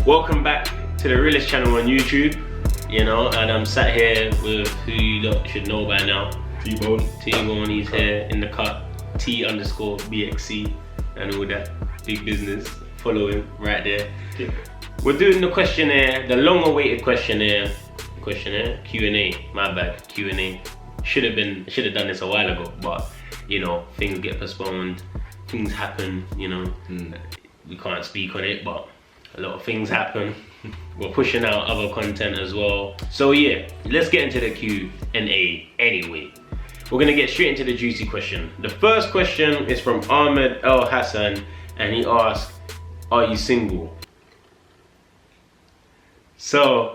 Welcome back to the realest channel on YouTube, you know, and I'm sat here with who you lot should know by now. T-Bone, he's here in the cut, T_BXC and all that big business. Follow him right there. Yeah. We're doing the questionnaire, the long awaited questionnaire, Q&A, my bad, Q&A. Should have done this a while ago, but you know, things get postponed, things happen, you know, we can't speak on it, but a lot of things happen. We're pushing out other content as well. So yeah, let's get into the Q&A anyway. We're gonna get straight into the juicy question. The first question is from Ahmed El Hassan, and he asked, are you single? So,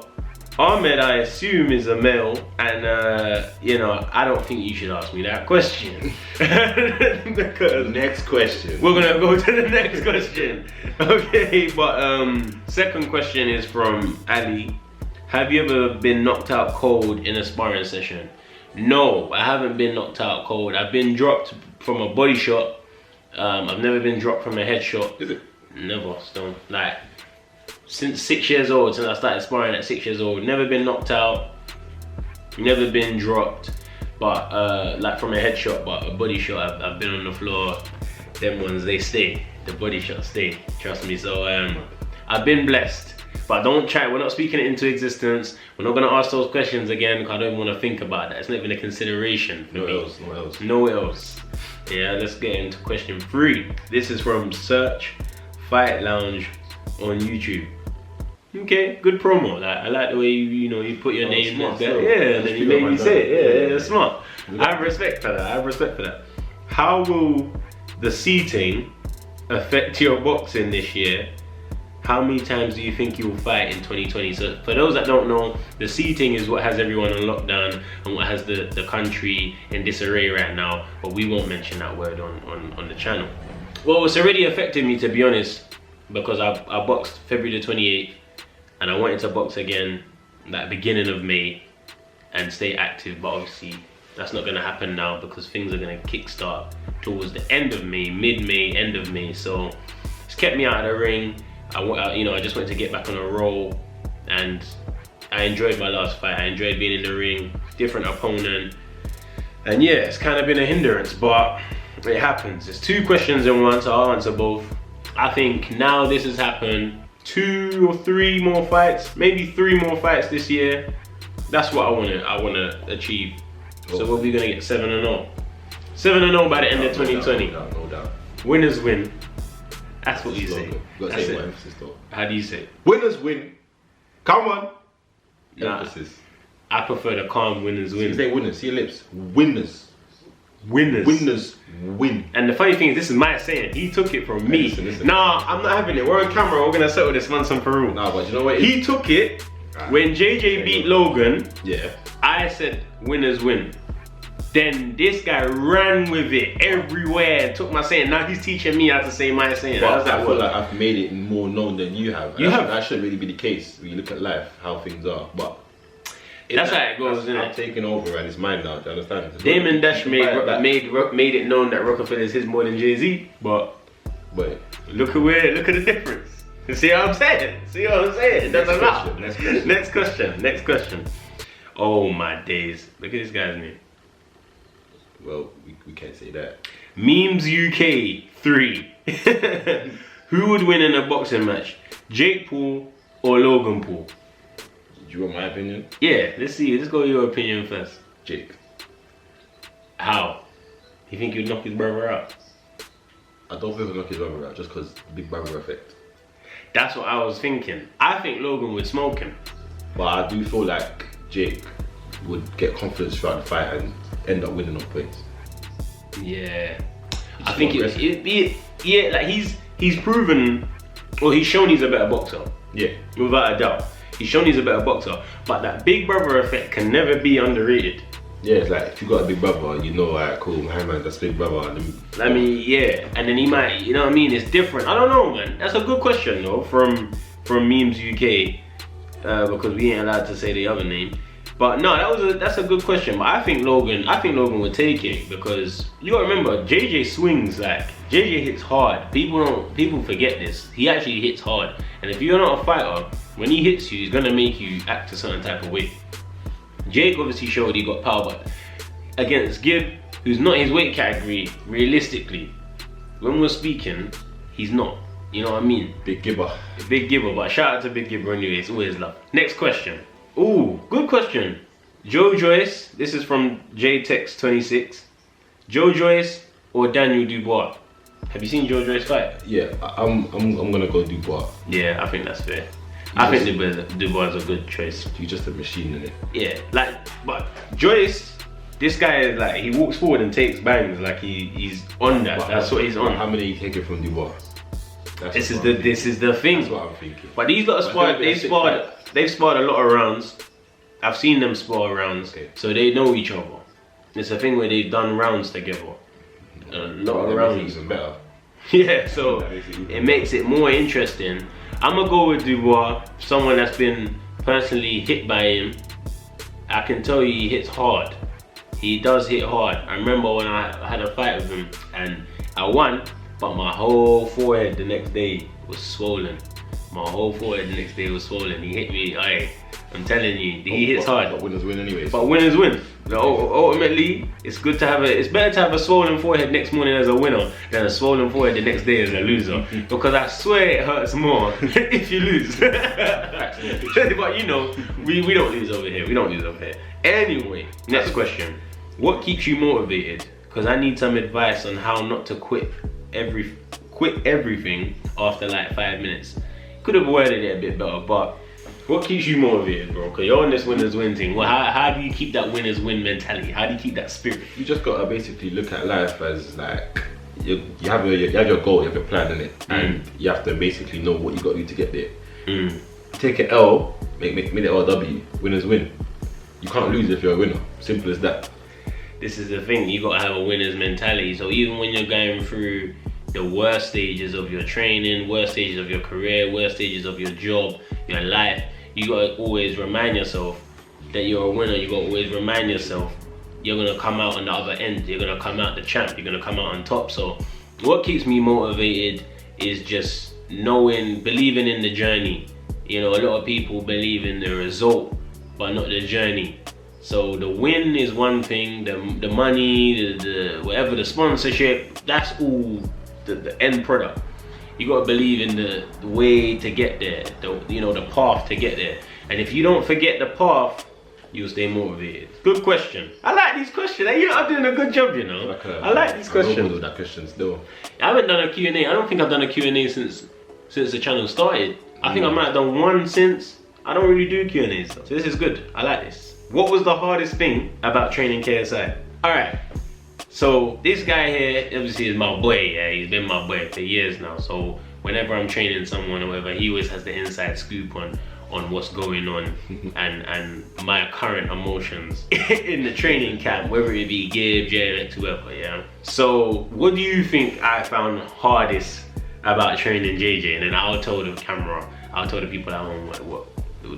Ahmed, I assume, is a male, and you know, I don't think you should ask me that question. Because next question. We're gonna go to the next question. Okay, but second question is from Ali. Have you ever been knocked out cold in a sparring session? No, I haven't been knocked out cold. I've been dropped from a body shot. I've never been dropped from a headshot. Is it? Never, still. Like, since 6 years old, since I started sparring at 6 years old, never been knocked out, never been dropped, but like from a headshot, but a body shot, I've been on the floor. Them ones, they stay. The body shots stay, trust me. So I've been blessed, but don't try, we're not speaking it into existence. We're not gonna ask those questions again because I don't want to think about that. It's not even a consideration for me. No else. Yeah, let's get into question 3. This is from Search Fight Lounge on YouTube. Okay, good promo. Like, I like the way you put your name in there. Yeah, and then you made me say it. Yeah, smart. I have respect for that. How will the seating affect your boxing this year? How many times do you think you will fight in 2020? So for those that don't know, the seating is what has everyone on lockdown and what has the country in disarray right now, but we won't mention that word on the channel. Well, it's already affected me, to be honest, because I boxed February the 28th and I wanted to box again that beginning of May and stay active, but obviously that's not gonna happen now because things are gonna kickstart towards the end of May, mid-May, end of May. So it's kept me out of the ring. I just wanted to get back on a roll, and I enjoyed my last fight. I enjoyed being in the ring, different opponent, and yeah, it's kind of been a hindrance, but it happens. It's 2 questions in one, so I'll answer both. I think now this has happened, 2 or 3 more fights, maybe 3 more fights this year. That's what I wanna achieve. So we'll be gonna get 7-0. 7-0 by the end of 2020. No doubt. Winners win. That's what you say. Gotta say more emphasis though. How do you say it? Winners win. Come on. Nah, emphasis. I prefer the calm winners win. Say winners. See your lips. Winners. Winners. Winners win. And the funny thing is, this is my saying. He took it from me. Listen. Nah, I'm not having it. We're on camera. We're gonna settle this once and for all. Nah, but you know what? He took it when JJ beat Logan. Yeah. I said winners win. Then this guy ran with it everywhere and took my saying. Now he's teaching me how to say my saying. But I feel like I've made it more known than you have. That shouldn't really be the case when you look at life, how things are. But that's how it goes, isn't it? I've taken over and it's mine now. Do you understand? Damon Dash made it known that Rockefeller is his more than Jay-Z. But look at the difference. See what I'm saying? It doesn't matter. Next question. Oh my days! Look at this guy's name. Well, we can't say that. Memes UK 3. Who would win in a boxing match? Jake Paul or Logan Paul? Do you want my opinion? Yeah, let's see. Let's go with your opinion first. Jake. How? You think you'd knock his brother out? I don't think he'll knock his brother out just because big brother effect. That's what I was thinking. I think Logan would smoke him. But I do feel like Jake would get confidence throughout the fight and end up winning on points. Yeah, I think like he's proven, or he's shown he's a better boxer. Yeah, without a doubt, he's shown he's a better boxer. But that big brother effect can never be underrated. Yeah, it's like if you got a big brother, you know, alright, cool, my man, that's big brother. I mean, yeah, and then he might, you know what I mean? It's different. I don't know, man. That's a good question though, from Memes UK, because we ain't allowed to say the other name. But no, that's a good question. But I think Logan would take it, because you gotta remember, JJ swings, like JJ hits hard. People forget this. He actually hits hard, and if you're not a fighter, when he hits you, he's gonna make you act a certain type of way. Jake obviously showed he got power, but against Gibb, who's not his weight category, realistically, when we're speaking, he's not. You know what I mean? Big Gibber. Big Gibber, but shout out to Big Gibber anyway, it's always love. Next question. Ooh, good question. Joe Joyce, this is from JTex26. Joe Joyce or Daniel Dubois? Have you seen Joe Joyce fight? Yeah, I'm gonna go Dubois. Yeah, I think that's fair. I think Dubois is a good choice. He's just a machine, in it. Yeah, like, but Joyce, this guy is like, he walks forward and takes bangs, like he's on that. That's what he's on. How many are you taking from Dubois? This is the thing. That's what I'm thinking. But these lot sparred, they've sparred a lot of rounds. I've seen them spar rounds, so they know each other. It's a thing where they've done rounds together. A lot of rounds. Even better. Yeah, so it makes it more interesting. I'm gonna go with Dubois, someone that's been personally hit by him. I can tell you he hits hard. He does hit hard. I remember when I had a fight with him and I won, but my whole forehead the next day was swollen. My whole forehead the next day was swollen. He hit me, I'm telling you, he hits hard. But winners win anyway. But winners win. Ultimately, it's better to have a swollen forehead next morning as a winner than a swollen forehead the next day as a loser. Because I swear it hurts more if you lose. But you know, we don't lose over here. We don't lose over here. Anyway, next question. What keeps you motivated? Because I need some advice on how not to quit everything after like 5 minutes. Could have worded it a bit better, but what keeps you motivated, bro? Because you're on this winners win thing. Well, how do you keep that winners win mentality? How do you keep that spirit? You just gotta basically look at life as like, you have your goal, you have your plan in it, and you have to basically know what you got to do to get there. Take an L, make it LW, winners win. You can't lose if you're a winner, simple as that. This is the thing, you gotta have a winner's mentality. So even when you're going through the worst stages of your training, worst stages of your career, worst stages of your job, your life, you gotta always remind yourself that you're a winner. You gotta always remind yourself you're gonna come out on the other end. You're gonna come out the champ. You're gonna come out on top. So what keeps me motivated is just knowing, believing in the journey. You know, a lot of people believe in the result, but not the journey. So the win is one thing, the money, the whatever, the sponsorship, that's all the end product. You gotta believe in the way to get there, the path to get there. And if you don't forget the path, you'll stay motivated. Good question. I like these questions. You lot are doing a good job, you know. I like these questions. With that question still. I haven't done a Q&A. I don't think I've done a Q&A since the channel started. I think I might have done one since. I don't really do Q&As, so this is good. I like this. What was the hardest thing about training KSI? All right. So this guy here obviously is my boy. Yeah, he's been my boy for years now. So whenever I'm training someone or whatever, he always has the inside scoop on what's going on and my current emotions in the training camp, whether it be Gibb, JMX, whoever. Yeah. So what do you think I found hardest about training JJ? And then I'll tell the camera, I'll tell the people at home what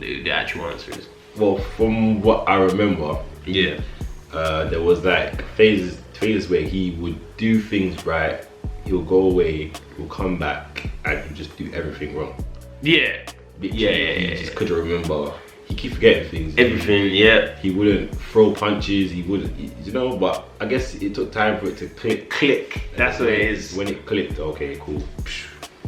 the actual answer is. Well, from what I remember, yeah, there was like phases where he would do things right, he'll go away, he'll come back, and he'll just do everything wrong. Yeah. He just couldn't remember. He keep forgetting things. Everything, yeah. He wouldn't throw punches, he wouldn't, you know, but I guess it took time for it to click. That's what it is. When it clicked, okay, cool,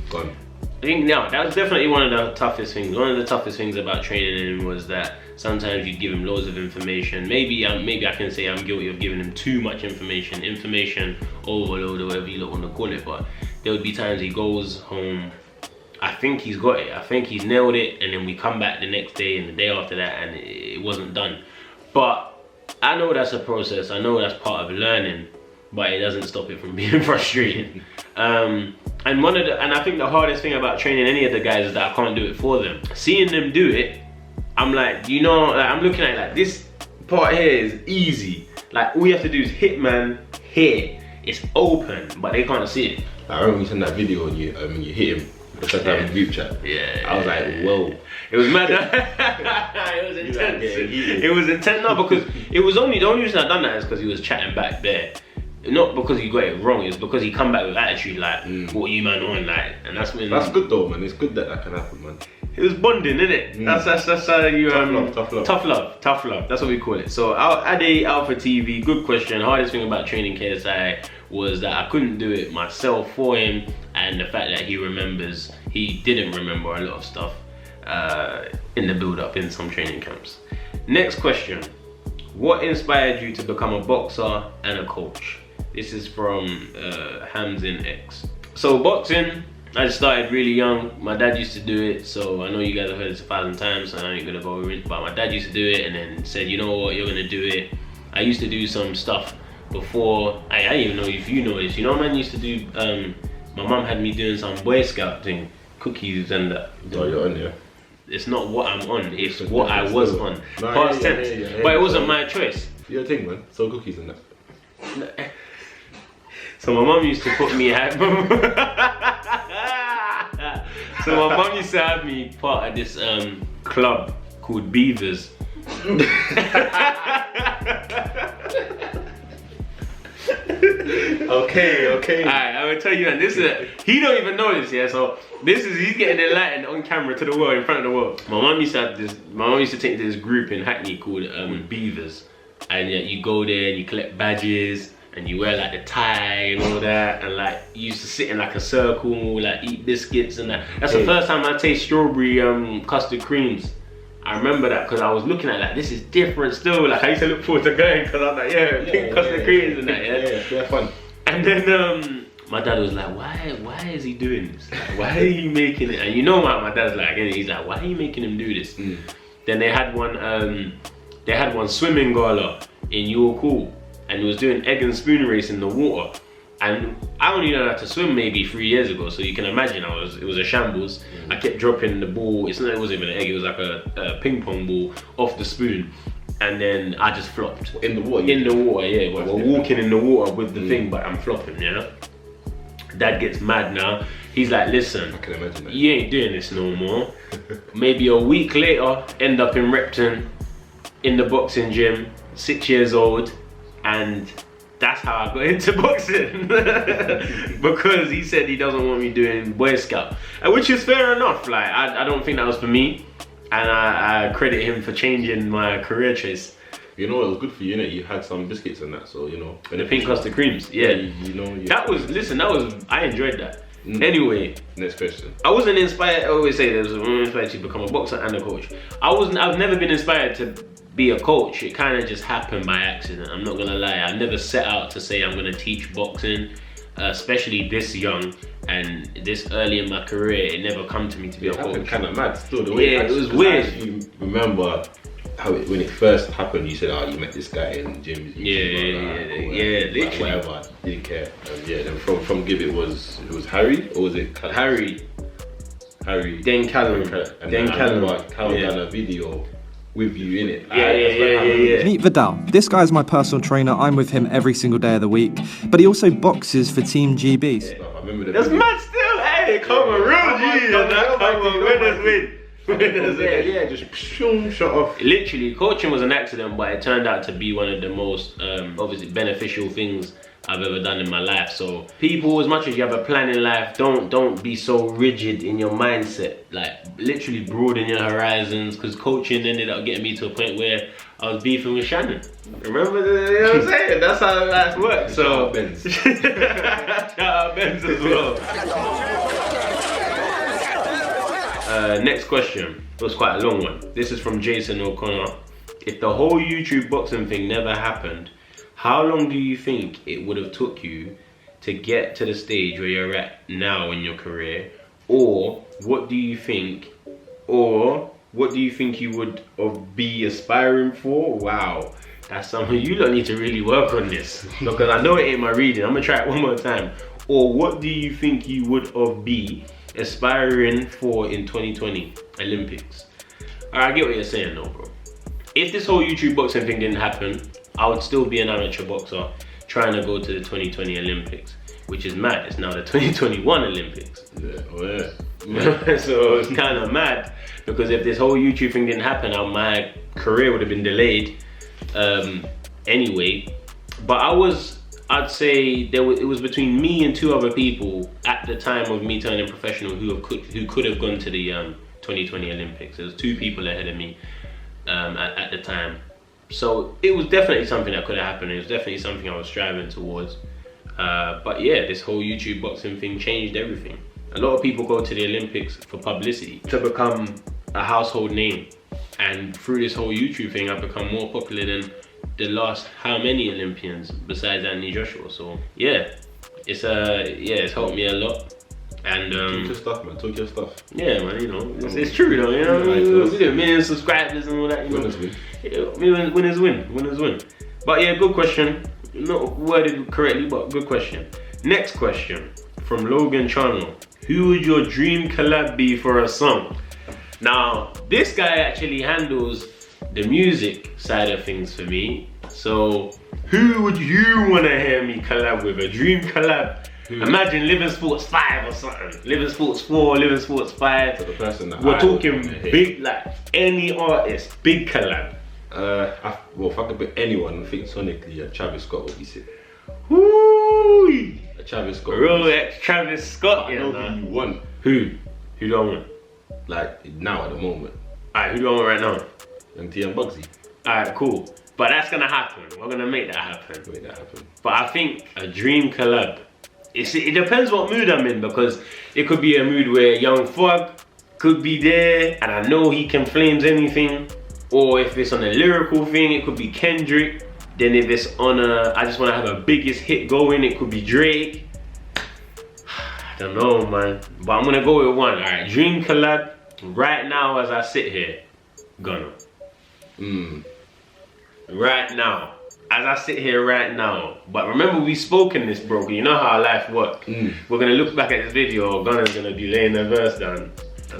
gone. I think no, that was definitely one of the toughest things. One of the toughest things about training him was that sometimes you'd give him loads of information. Maybe I can say I'm guilty of giving him too much information overload or whatever you want to call it. But there would be times he goes home, I think he's got it, I think he's nailed it, and then we come back the next day and the day after that and it wasn't done. But I know that's a process. I know that's part of learning, but it doesn't stop it from being frustrating. And I think the hardest thing about training any of the guys is that I can't do it for them. Seeing them do it, I'm like, you know, like I'm looking at it like this part here is easy. Like all you have to do is hit man here. It's open, but they can't see it. I remember you sent that video and you hit him The first time in group chat. Yeah. I was like, whoa. It was mad. It was intense. It was intense, no, because it was only, the only reason I done that is because he was chatting back there. Not because he got it wrong, it's because he come back with attitude like, what you man on, like, and that's when... That's good though, man. It's good that can happen, man. It was bonding, innit? That's how you... Tough love. Tough love, that's what we call it. So, Ade out for TV, good question. Hardest thing about training KSI was that I couldn't do it myself for him, and the fact that he didn't remember a lot of stuff in the build-up in some training camps. Next question. What inspired you to become a boxer and a coach? This is from Hamzin X. So boxing, I just started really young. My dad used to do it, so I know you guys have heard this 1,000 times, so I ain't gonna go over it, but my dad used to do it and then said, you know what, you're gonna do it. I used to do some stuff before, I don't even know if you know this, you know, man used to do, my mum had me doing some Boy Scout thing, cookies and that. Oh, you're on, yeah? It's not what I'm on, it's what I was on. Past tense, but it wasn't my choice. You're a thing, man, so cookies and that. So my mum used to put me at so my mum used to have me part of this club called Beavers. Okay. Alright, I'm gonna tell you, and this is he don't even know this, yeah. So he's getting enlightened on camera to the world, in front of the world. My mum used to take this group in Hackney called Beavers, and yeah, you go there and you collect badges. And you wear like the tie and all that, and like you used to sit in like a circle, like eat biscuits and that. That's the first time I taste strawberry custard creams. I remember that because I was looking at like, this is different still. Like I used to look forward to going because I'm like, pink custard creams and that. Yeah, fun. And then my dad was like, why is he doing this? Like, why are you making it? And you know what my dad's like, and he's like, why are you making him do this? Then they had one swimming gala in York Hall. And he was doing egg and spoon race in the water, and I only learned how to swim maybe 3 years ago, so you can imagine it was a shambles. I kept dropping the ball. It wasn't even an egg, it was like a ping pong ball off the spoon, and then I just flopped in the water. Yeah. We're walking in the water with the thing, but I'm flopping. Yeah. Dad gets mad now. He's like, listen, I can imagine that. You ain't doing this no more. Maybe a week later, end up in Repton in the boxing gym, 6 years old. And that's how I got into boxing. Because he said he doesn't want me doing Boy Scout, which is fair enough. Like I don't think that was for me, and I credit him for changing my career choice. You know, it was good for you, innit? You had some biscuits and that, so you know. And the pink custard creams, yeah. I enjoyed that. Anyway, next question. I wasn't inspired. I always say there was inspired to become a boxer and a coach. I've never been inspired to be a coach. It kind of just happened by accident. I'm not gonna lie. I never set out to say I'm gonna teach boxing, especially this young and this early in my career. It never come to me to be a coach. Kind of mad still. The way it was weird. You remember how when it first happened? You said, "Oh, you met this guy in gyms." Literally. Whatever. Didn't care. Then from Give it was Harry, or was it Harry? Then Callum. Then Callum done a video with you in it. Yeah. Meet Viddal. This guy is my personal trainer. I'm with him every single day of the week. But he also boxes for Team GB. I remember that's mad still. Hey, come on, real G. Come on, winners win. Yeah, just shut off. Literally, coaching was an accident, but it turned out to be one of the most obviously beneficial things I've ever done in my life. So people, as much as you have a plan in life, don't be so rigid in your mindset. Like literally broaden your horizons, because coaching ended up getting me to a point where I was beefing with Shannon. Remember, you know what I'm saying? That's how life works. So shout out Benz as well. Next question. It was quite a long one. This is from Jason O'Connor. If the whole YouTube boxing thing never happened, how long do you think it would have took you to get to the stage where you're at now in your career? Or what do you think you would be aspiring for? Wow, that's something you don't need to really work on this, because I know it ain't my reading. I'm gonna try it one more time. Or what do you think you would be aspiring for in 2020 Olympics? Alright, I get what you're saying though, bro. If this whole YouTube boxing thing didn't happen, I would still be an amateur boxer trying to go to the 2020 Olympics. which is mad. It's now the 2021 Olympics. Yeah, oh yeah. So it's kind of mad, because if this whole YouTube thing didn't happen, my career would have been delayed anyway. But I'd say it was between me and 2 other people at the time of me turning professional who could have gone to the 2020 Olympics. There was 2 people ahead of me at the time. So it was definitely something that could have happened. It was definitely something I was striving towards. But yeah, this whole YouTube boxing thing changed everything. A lot of people go to the Olympics for publicity, to become a household name. And through this whole YouTube thing, I've become more popular than the last how many Olympians besides Anthony Joshua. So yeah, it's helped me a lot. And talk your stuff, man. Talk your stuff. Yeah, man. You know, it's true though. You know, we get a million subscribers and all that. You know, winners win. Winners win. But yeah, good question. Not worded correctly, but good question. Next question from Logan Channel. Who would your dream collab be for a song? Now, this guy actually handles the music side of things for me. So, who would you want to hear me collab with? A dream collab? Imagine Living Sports 5 or something. Living Sports 4, Living Sports 5. So the person that we're talking big, like any artist, big collab. If I could pick anyone, I think sonically Travis Scott would be sick. Woo! Travis Scott. Real ex Travis Scott. I know who you want. Who? Who do I want? Like now at the moment. Alright, who do I want right now? MT and Bugsy. Alright, cool. But that's gonna happen. We're gonna make that happen. But I think a dream collab. It depends what mood I'm in, because it could be a mood where Young Thug could be there and I know he can flames anything. Or if it's on a lyrical thing, it could be Kendrick. Then if it's on I just want to have a biggest hit going, it could be Drake. I don't know, man. But I'm gonna go with one. Alright, dream collab. Right now as I sit here, Gunna. Right now. As I sit here right now. But remember, we spoken this, bro. You know how life works. We're gonna look back at this video. Gunna's gonna be laying the verse down.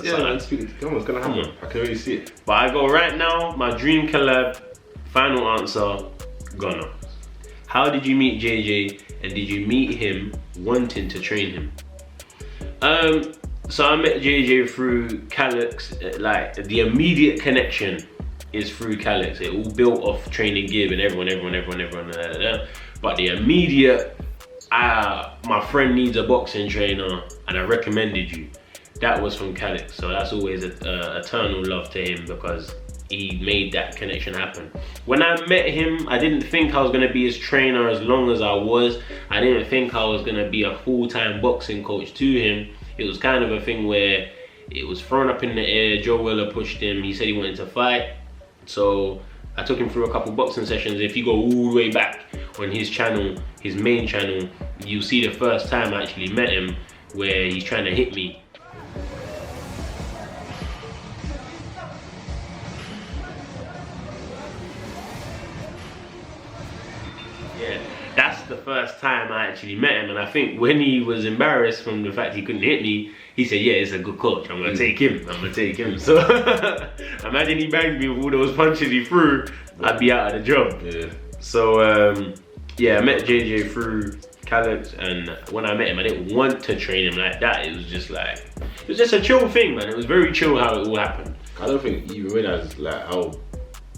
Yeah, man, come on, it's gonna happen. I can already see it. But I go right now, my dream collab, final answer, Gunna. How did you meet JJ, and did you meet him wanting to train him? So I met JJ through Calyx. Like the immediate connection is through Calyx. It all built off training Gib and everyone. But the immediate, my friend needs a boxing trainer and I recommended you. That was from Calyx. So that's always eternal love to him, because he made that connection happen. When I met him, I didn't think I was gonna be his trainer as long as I was. I didn't think I was gonna be a full-time boxing coach to him. It was kind of a thing where it was thrown up in the air. Joe Willer pushed him. He said he wanted to fight. So I took him through a couple boxing sessions. If you go all the way back on his channel, his main channel, you'll see the first time I actually met him where he's trying to hit me. Yeah, that's the first time I actually met him, and I think when he was embarrassed from the fact he couldn't hit me, he said, yeah, it's a good coach, I'm gonna take him. So imagine he banged me with all those punches he threw, I'd be out of the job. Yeah. So yeah, I met JJ through Calyx, and when I met him, I didn't want to train him like that. It was just like, it was just a chill thing, man. It was very chill how it all happened. I don't think you realized like how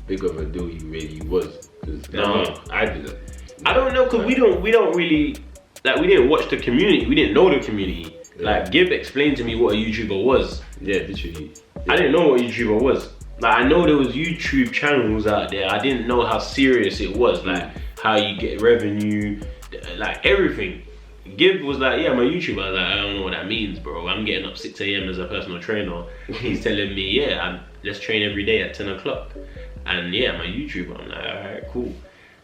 big of a deal he really was. No, I didn't. I don't know, cause we don't really, like, we didn't watch the community. We didn't know the community. Yeah. Like Gib explained to me what a YouTuber was. Yeah, literally. Yeah. I didn't know what a YouTuber was. Like, I know there was YouTube channels out there. I didn't know how serious it was. Like how you get revenue, like everything. Gib was like, yeah, I'm a YouTuber. I was like, I don't know what that means, bro. I'm getting up 6 AM as a personal trainer. He's telling me, yeah, let's train every day at 10 o'clock. And yeah, I'm a YouTuber. I'm like, all right, cool.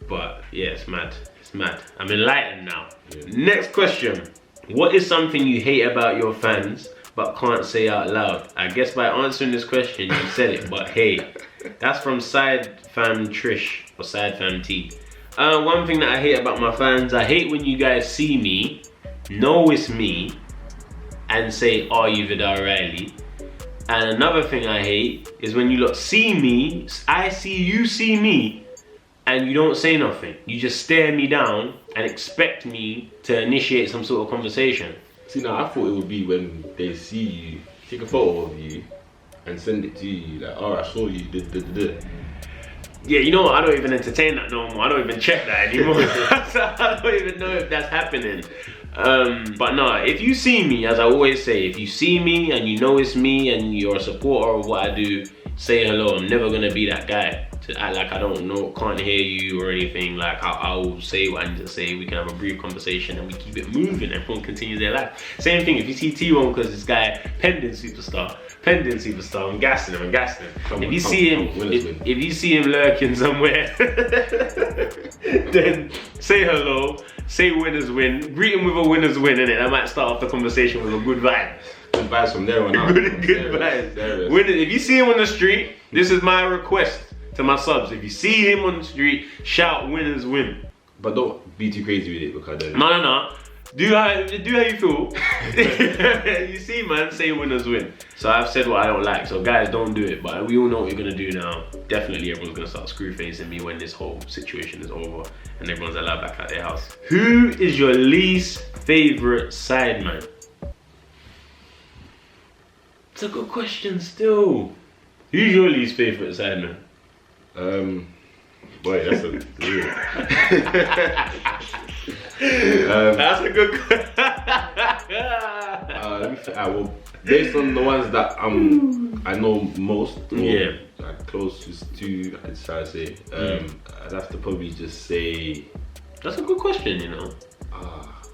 But yeah, it's mad. It's mad. I'm enlightened now. Yeah. Next question. What is something you hate about your fans but can't say out loud? I guess by answering this question, you said it, but hey. That's from Side Fam Trish, or Side Fam T. One thing that I hate about my fans, I hate when you guys see me, know it's me, and say, are you Viddal Riley? And another thing I hate is when you lot see me, I see you see me, and you don't say nothing. You just stare me down and expect me to initiate some sort of conversation. See, now I thought it would be when they see you, take a photo of you, and send it to you. Like, oh, I saw you. Yeah, you know what? I don't even entertain that no more. I don't even check that anymore. I don't even know if that's happening. But no, if you see me, as I always say, if you see me and you know it's me and you're a supporter of what I do, say hello. I'm never gonna be that guy to act like I don't know, can't hear you or anything. Like I'll say what I need to say. We can have a brief conversation and we keep it moving. Everyone continues their life. Same thing if you see T1, because this guy pending superstar, I'm gassing him. If you see him lurking somewhere, then say hello. Say winners win. Greet him with a winners win, innit? I might start off the conversation with a good vibe. Good vibes from there on out. Good vibes. If you see him on the street, this is my request to my subs. If you see him on the street, shout winners win. But don't be too crazy with it, because then... No. Do how you feel. You see, man, say winners win. So I've said what I don't like, so guys, don't do it. But we all know what you're gonna do now. Definitely everyone's gonna start screw facing me when this whole situation is over and everyone's allowed back at their house. Who is your least favorite sideman? It's a good question still. Who's your least favorite sideman? Boy, that's a that's a good question. well, based on the ones that I know most, or like closest to, I'd say, I'd have to probably just say. That's a good question, you know.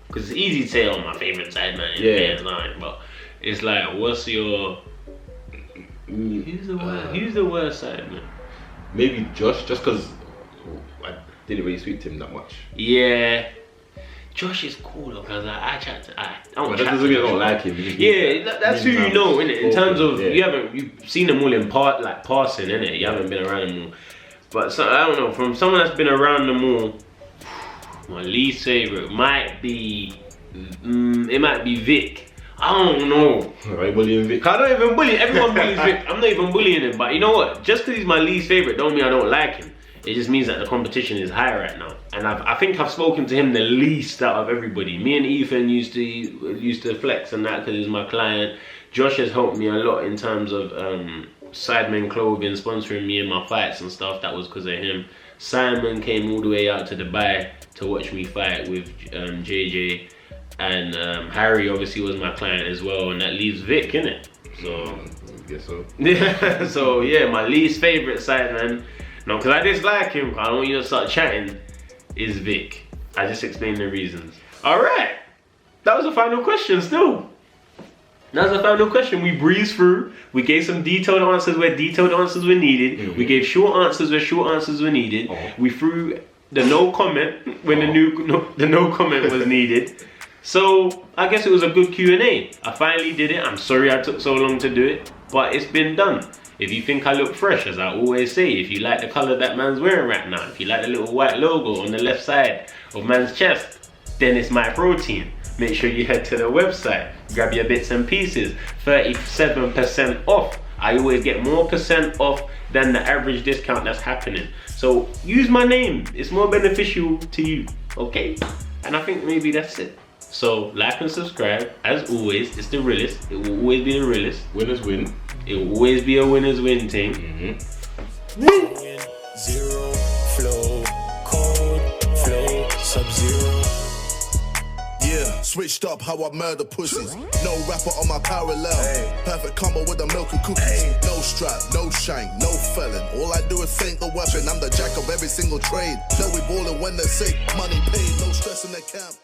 Because it's easy to say, oh, my favorite sideman is nine, but it's like, what's your? Who's the worst sideman? Maybe Josh, just because I didn't really speak to him that much. Yeah. Josh is cool because I chat to I don't that doesn't mean I don't like him. That's who you know, innit? In terms of you've seen them all in passing, innit? You haven't been around them all. But so, I don't know, from someone that's been around them all, my least favorite might be it might be Vic. I don't know. Are you bullying Vic? I don't even bully. Everyone bullies Vic. I'm not even bullying him. But you know what? Just because he's my least favorite don't mean I don't like him. It just means that the competition is high right now. And I think I've spoken to him the least out of everybody. Me and Ethan used to flex and that because he's my client. Josh has helped me a lot in terms of Sidemen clothing, sponsoring me in my fights and stuff. That was because of him. Simon came all the way out to Dubai to watch me fight with JJ. And Harry obviously was my client as well. And that leaves Vic, innit? So, I guess so. Yeah, so yeah, my least favorite Sideman. No, because I dislike him, I don't want you to start chatting, is Vic. I just explained the reasons. Alright, that was the final question still. That was the final question. We breezed through. We gave some detailed answers where detailed answers were needed. We gave short answers where short answers were needed. We threw the no comment when the no comment was needed. So, I guess it was a good Q&A. I finally did it. I'm sorry I took so long to do it, but it's been done. If you think I look fresh, as I always say, if you like the color that man's wearing right now, if you like the little white logo on the left side of man's chest, then it's my protein. Make sure you head to the website, grab your bits and pieces, 37% off. I always get more % off than the average discount that's happening. So use my name, it's more beneficial to you, okay? And I think maybe that's it. So like and subscribe, as always, it's the realest, it will always be the realest. Winners win. It will always be a winner's win team. Zero flow, cold flow, sub-zero. Yeah, switched up how I murder pussies. No rapper on my parallel. Perfect combo with the milk and cookies. No strap, no shank, no felon. All I do is think the weapon. I'm the jack of every single trade. No, we ballin' when they're sick. Money paid, no stress in the camp.